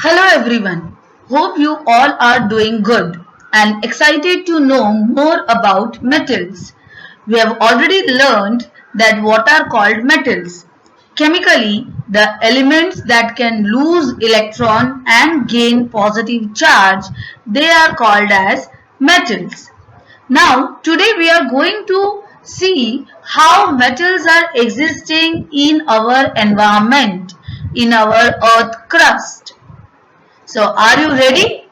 Hello everyone. Hope you all are doing good and excited to know more about metals. We have already learned that what are called metals. Chemically, the elements that can lose electron and gain positive charge, they are called as metals. Now, today we are going to see how metals are existing in our environment, in our earth crust. So, are you ready?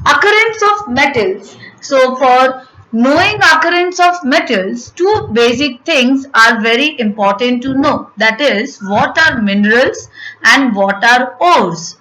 Occurrence of metals. So, for knowing occurrence of metals, two basic things are very important to know. That is, what are minerals and what are ores.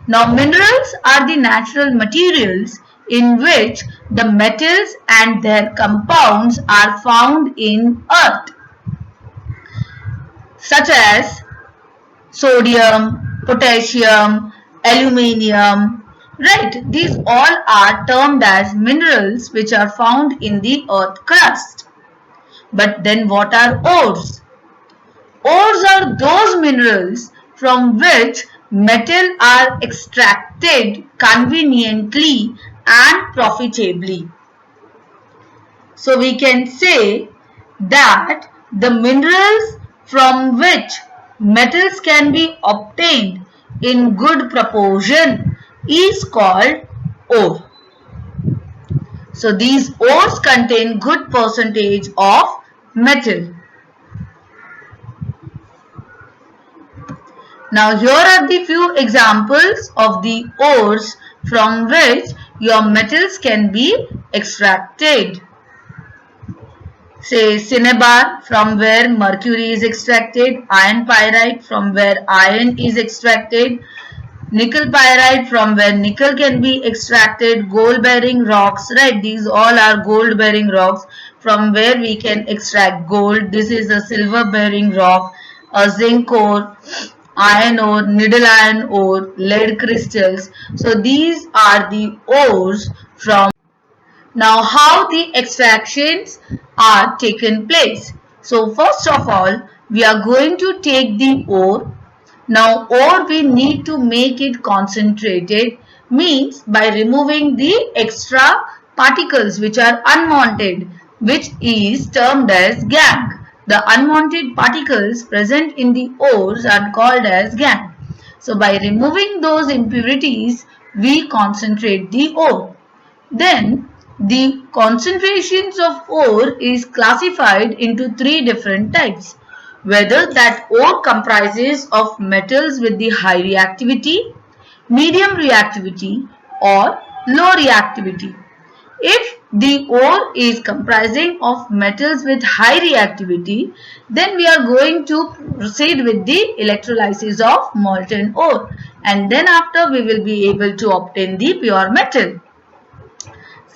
Now, minerals are the natural materials in which the metals and their compounds are found in earth, such as sodium, potassium, aluminium, right? These all are termed as minerals which are found in the earth crust. But then what are ores? Ores are those minerals from which metal are extracted conveniently and profitably. So we can say that the minerals from which metals can be obtained in good proportion is called ore. So these ores contain good percentage of metal. Now here are the few examples of the ores from which your metals can be extracted. Say cinnabar, from where mercury is extracted, iron pyrite, from where iron is extracted, nickel pyrite, from where nickel can be extracted, gold bearing rocks, right? These all are gold bearing rocks from where we can extract gold. This is a silver bearing rock, a zinc ore, iron ore, needle iron ore, lead crystals. So these are the ores from. Now, how the extractions are taken place. So, first of all, we are going to take the ore. Now, ore we need to make it concentrated, means by removing the extra particles which are unwanted, which is termed as gangue. The unwanted particles present in the ores are called as gangue. So, by removing those impurities, we concentrate the ore. Then the concentrations of ore is classified into three different types. Whether that ore comprises of metals with the high reactivity, medium reactivity or low reactivity. If the ore is comprising of metals with high reactivity, then we are going to proceed with the electrolysis of molten ore, and then after we will be able to obtain the pure metal.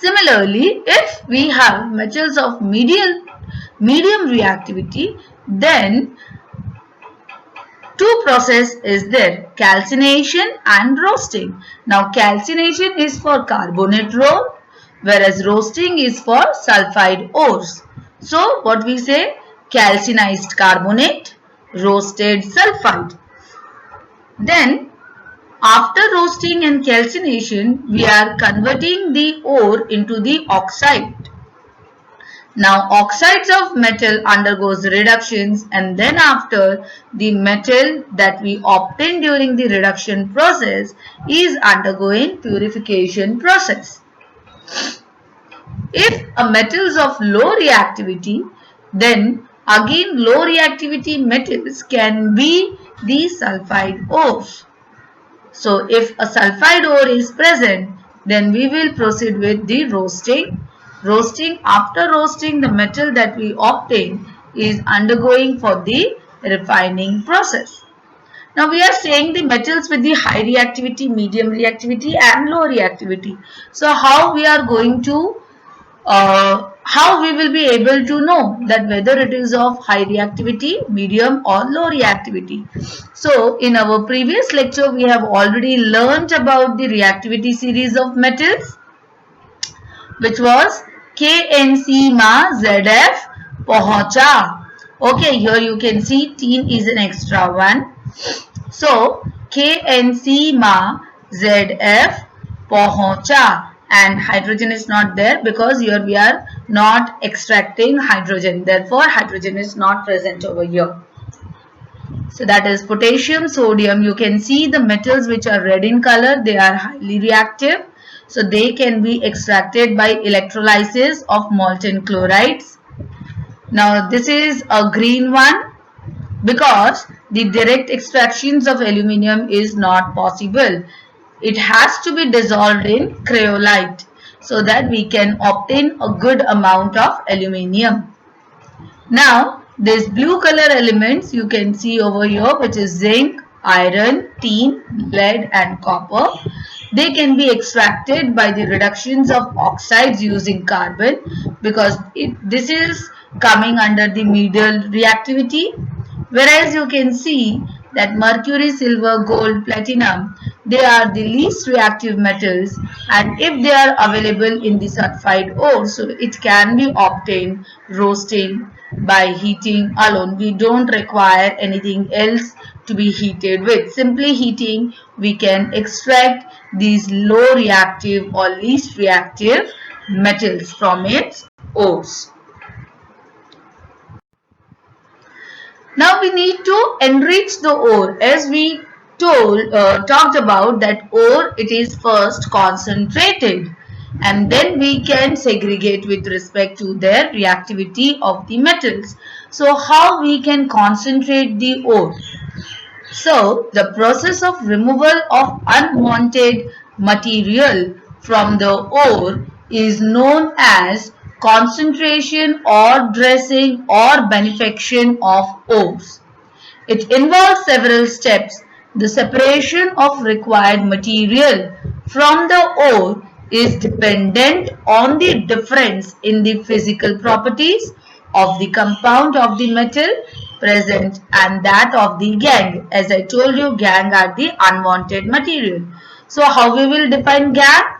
Similarly, if we have metals of medium reactivity, then two process is there, calcination and roasting. Now calcination is for carbonate ore, whereas roasting is for sulfide ores. So what we say, calcinized carbonate, roasted sulfide. Then after roasting and calcination, we are converting the ore into the oxide. Now oxides of metal undergoes reductions, and then after the metal that we obtain during the reduction process is undergoing purification process. If a metal is of low reactivity, then again low reactivity metals can be the sulfide ores. So if a sulfide ore is present, then we will proceed with the roasting. After roasting, the metal that we obtain is undergoing for the refining process. Now we are saying the metals with the high reactivity, medium reactivity and low reactivity. So how we are going to how we will be able to know that whether it is of high reactivity, medium or low reactivity. So in our previous lecture we have already learnt about the reactivity series of metals, which was KNC ma ZF पहुंचा. Okay, here you can see tin is an extra one, So KNC ma ZF पहुंचा, and hydrogen is not there because here we are not extracting hydrogen, therefore hydrogen is not present over here. So that is potassium, sodium. You can see the metals which are red in color, they are highly reactive. So they can be extracted by electrolysis of molten chlorides. Now this is a green one because the direct extractions of aluminium is not possible. It has to be dissolved in cryolite so that we can obtain a good amount of aluminium. Now, these blue color elements you can see over here, which is zinc, iron, tin, lead and copper. They can be extracted by the reductions of oxides using carbon because this is coming under the medial reactivity. Whereas you can see that mercury, silver, gold, platinum, they are the least reactive metals, and if they are available in the sulfide ore, so it can be obtained roasting by heating alone. We don't require anything else to be heated with. Simply heating, we can extract these low reactive or least reactive metals from its ores. Now we need to enrich the ore. As we talked about that ore, it is first concentrated and then we can segregate with respect to their reactivity of the metals. So how we can concentrate the ore? So the process of removal of unwanted material from the ore is known as concentration or dressing or benefaction of ores. It involves several steps. The separation of required material from the ore is dependent on the difference in the physical properties of the compound of the metal present and that of the gangue. As I told you, gangue are the unwanted material. So how we will define gangue?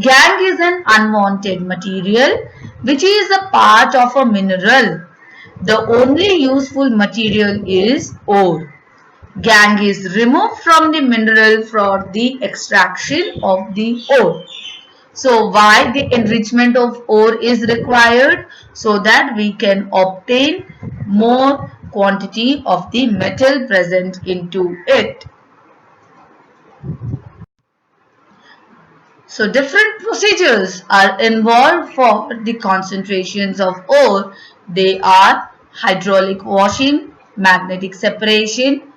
Gangue is an unwanted material which is a part of a mineral. The only useful material is ore. Gangue is removed from the mineral for the extraction of the ore. So why the enrichment of ore is required? So that we can obtain more quantity of the metal present into it. So different procedures are involved for the concentrations of ore. They are hydraulic washing, magnetic separation,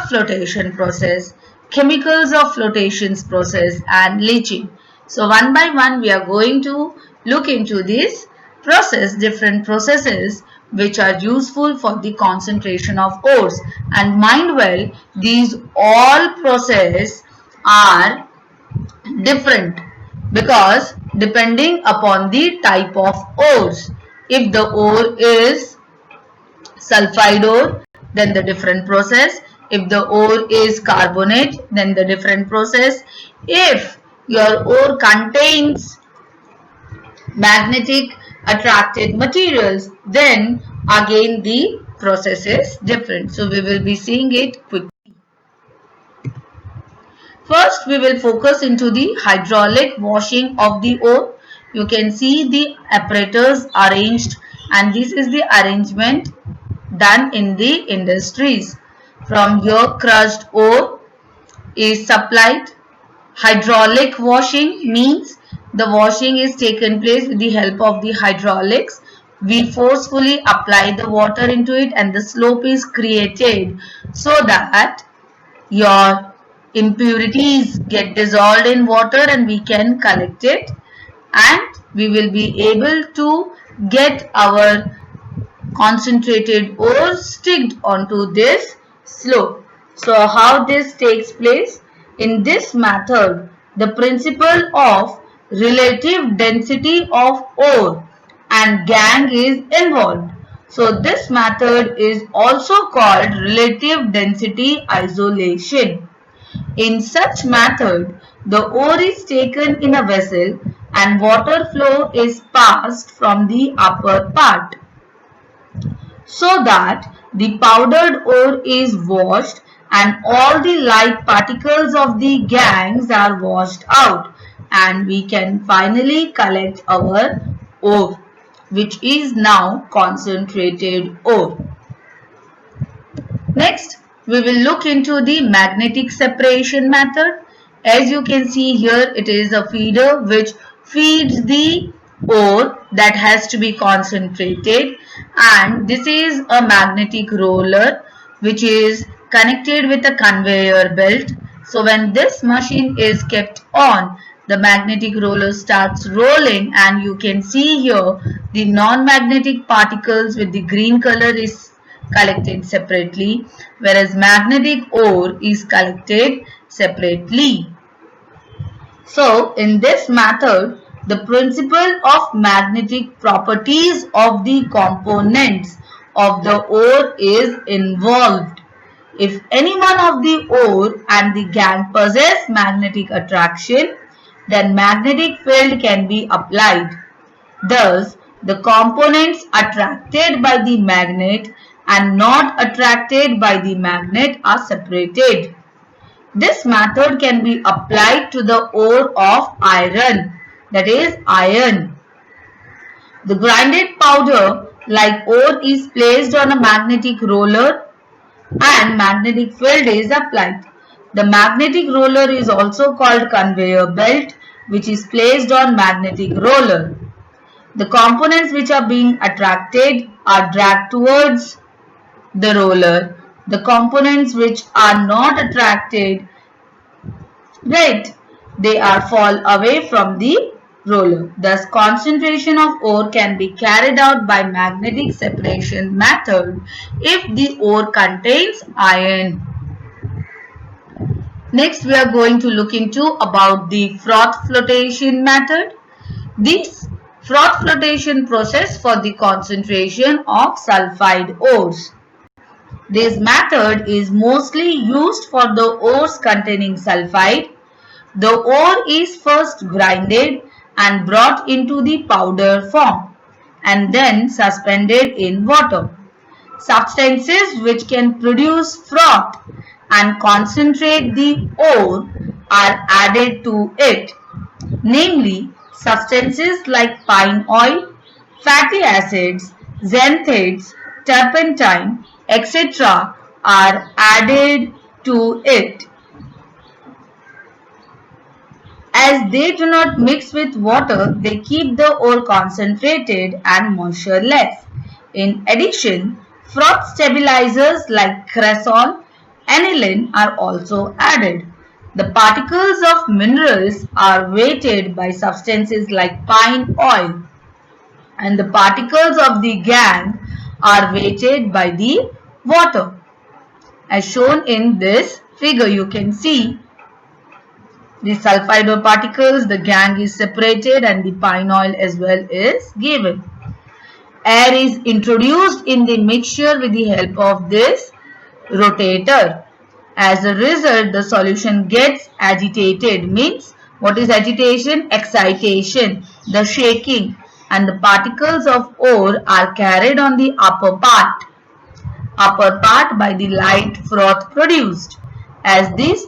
flotation process, chemicals of flotations process and leaching. So one by one we are going to look into this process, different processes which are useful for the concentration of ores. And mind well, these all processes are different because depending upon the type of ores. If the ore is sulfide ore, then the different process. If the ore is carbonate, then the different process. If your ore contains magnetic attracted materials, then again the process is different. So we will be seeing it quickly. First, we will focus into the hydraulic washing of the ore. You can see the apparatus arranged, and this is the arrangement done in the industries. From here, crushed ore is supplied. Hydraulic washing means the washing is taken place with the help of the hydraulics. We forcefully apply the water into it and the slope is created so that your impurities get dissolved in water and we can collect it, and we will be able to get our concentrated ore sticked onto this slope. So how this takes place? In this method, the principle of relative density of ore and gangue is involved. So this method is also called relative density isolation. In such method, the ore is taken in a vessel and water flow is passed from the upper part so that the powdered ore is washed and all the light particles of the gangs are washed out, and we can finally collect our ore, which is now concentrated ore. Next, we will look into the magnetic separation method. As you can see here, it is a feeder which feeds the ore that has to be concentrated, and this is a magnetic roller which is connected with a conveyor belt. So when this machine is kept on, the magnetic roller starts rolling, and you can see here the non-magnetic particles with the green color is collected separately, whereas magnetic ore is collected separately. So in this method, the principle of magnetic properties of the components of the ore is involved. If any one of the ore and the gangue possess magnetic attraction, then magnetic field can be applied. Thus, the components attracted by the magnet and not attracted by the magnet are separated. This method can be applied to the ore of iron, that is iron. The grinded powder like ore is placed on a magnetic roller and magnetic field is applied. The magnetic roller is also called conveyor belt, which is placed on magnetic roller. The components which are being attracted are dragged towards the roller. The components which are not attracted, right, they are fall away from the roller. Thus, concentration of ore can be carried out by magnetic separation method if the ore contains iron. Next, we are going to look into about the froth flotation method. This froth flotation process for the concentration of sulfide ores. This method is mostly used for the ores containing sulfide. The ore is first grinded and brought into the powder form and then suspended in water. Substances which can produce froth and concentrate the ore are added to it, namely substances like pine oil, fatty acids, xanthates, turpentine, etc. are added to it. As they do not mix with water, they keep the ore concentrated and moistureless. In addition, froth stabilizers like cresol, aniline are also added. The particles of minerals are weighted by substances like pine oil, and the particles of the gangue are weighted by the water. As shown in this figure, you can see the sulfide particles, the gangue is separated, and the pine oil as well is given. Air is introduced in the mixture with the help of this rotator. As a result, the solution gets agitated. Means what is agitation? Excitation, the shaking, and the particles of ore are carried on the upper part by the light froth produced. As this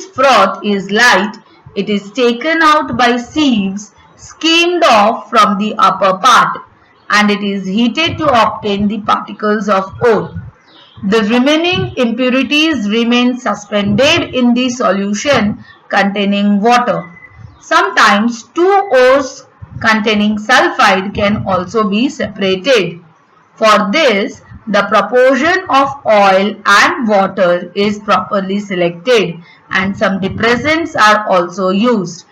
froth is light, it is taken out by sieves, skimmed off from the upper part, and it is heated to obtain the particles of ore. The remaining impurities remain suspended in the solution containing water. Sometimes two ores containing sulfide can also be separated. For this, the proportion of oil and water is properly selected, and some depressants are also used.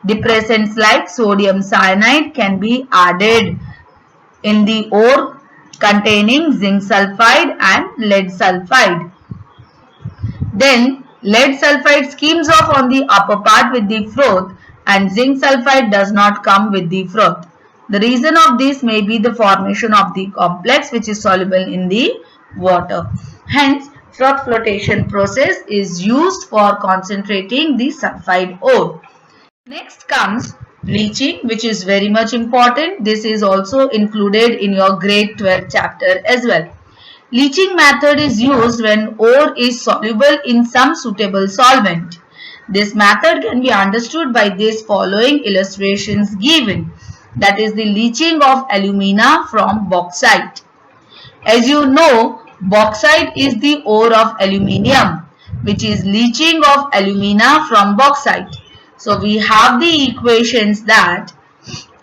Depressants like sodium cyanide can be added in the ore containing zinc sulfide and lead sulfide. Then lead sulfide skims off on the upper part with the froth, and zinc sulfide does not come with the froth. The reason of this may be the formation of the complex which is soluble in the water. Hence, froth flotation process is used for concentrating the sulfide ore. Next comes bleaching, which is very much important. This is also included in your grade 12 chapter as well. Leaching method is used when ore is soluble in some suitable solvent. This method can be understood by these following illustrations given. That is the leaching of alumina from bauxite. As you know, bauxite is the ore of aluminium, which is leaching of alumina from bauxite. So we have the equations that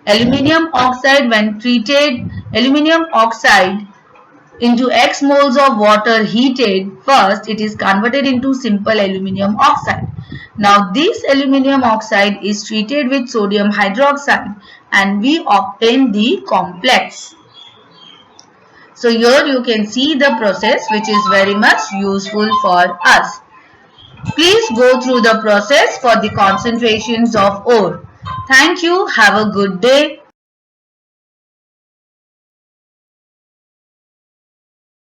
aluminium oxide, when treated aluminium oxide into X moles of water heated, first it is converted into simple aluminium oxide. Now this aluminium oxide is treated with sodium hydroxide and we obtain the complex. So here you can see the process, which is very much useful for us. Please go through the process for the concentrations of ore. Thank you. Have a good day.